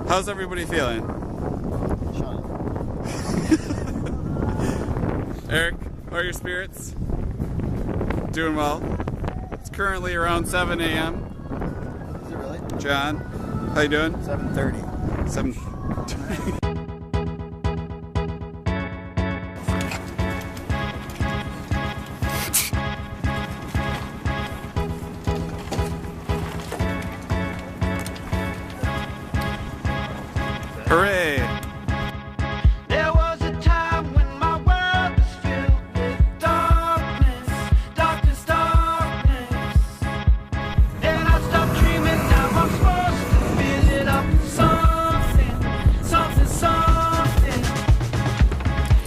How's everybody feeling? Eric, how are your spirits? Doing well. It's currently around 7 a.m. Is it really? John, how you doing? 7:30. 7. Hooray! There was a time when my world was filled with darkness, darkness, darkness. Then I stopped dreaming, now I'm supposed to fill it up with something, something, something.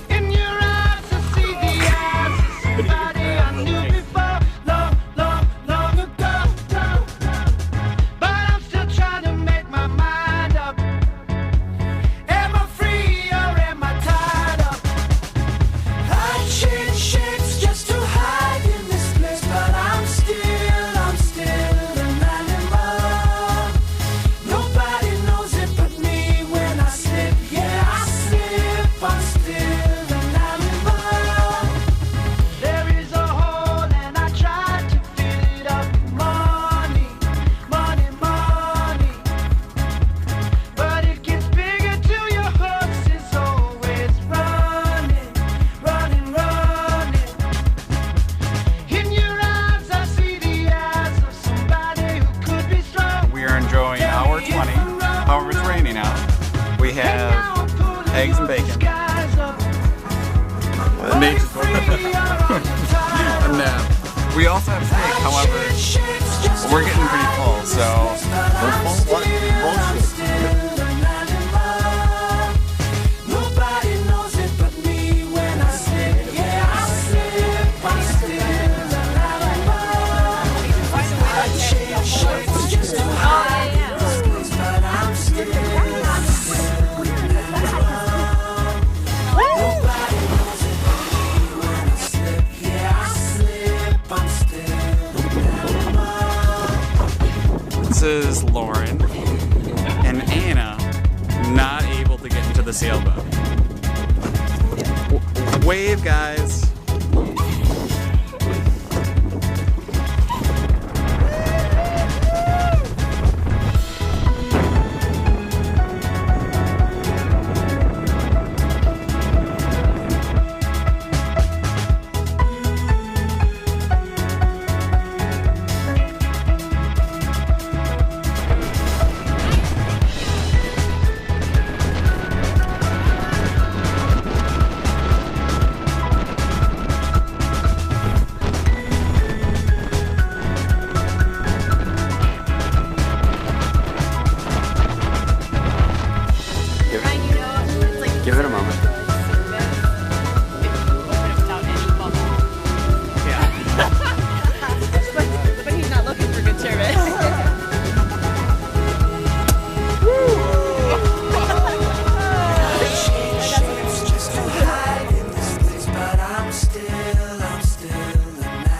In your eyes I see the eyes of somebody I knew before, long, long, long ago. But I'm still trying to make my mind up. Am I free or am I tied up? I change shapes just to hide in this place, but I'm still an animal. Nobody knows it but me when I slip, yeah I slip, I'm still an animal. There is a hole and I try to fill it up with money, money, money. But it gets bigger till your horse is always running, running, running. In your eyes I see the eyes of somebody who could be strong. We are enjoying hour 20. However, it's raining out. We have eggs and bacon. Nate just woke up. A nap. We also have steak, however, we're getting pretty full, so We're full? What? Bullshit. Nobody knows it but me when I slip, yeah I slip, I'm still an animal. I change shapes just to hide in this place, but I'm still an animal. Nobody knows it but me when I slip, yeah I slip, I'm still an animal. this is Lauren and Anna not able to get into the sailboat. Wave, guys. Give it a moment. But he's not looking for good service. Just to hide in this place, but I'm still an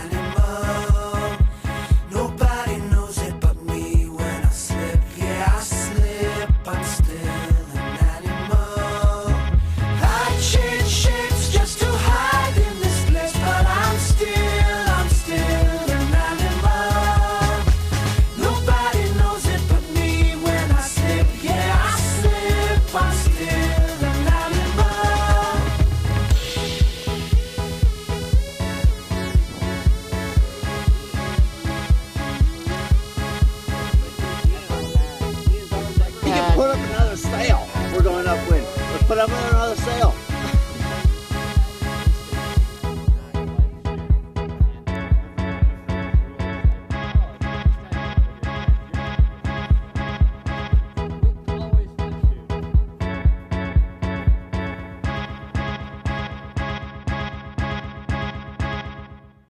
animal. Nobody knows it but me when I slip, yeah I slip, I'm still an animal. I change shapes just to hide in this place, but I'm still an animal. Nobody knows it but me when I slip, yeah I slip, I'm still an animal. You can put up another sail. We're going upwind. Let's put up another sail.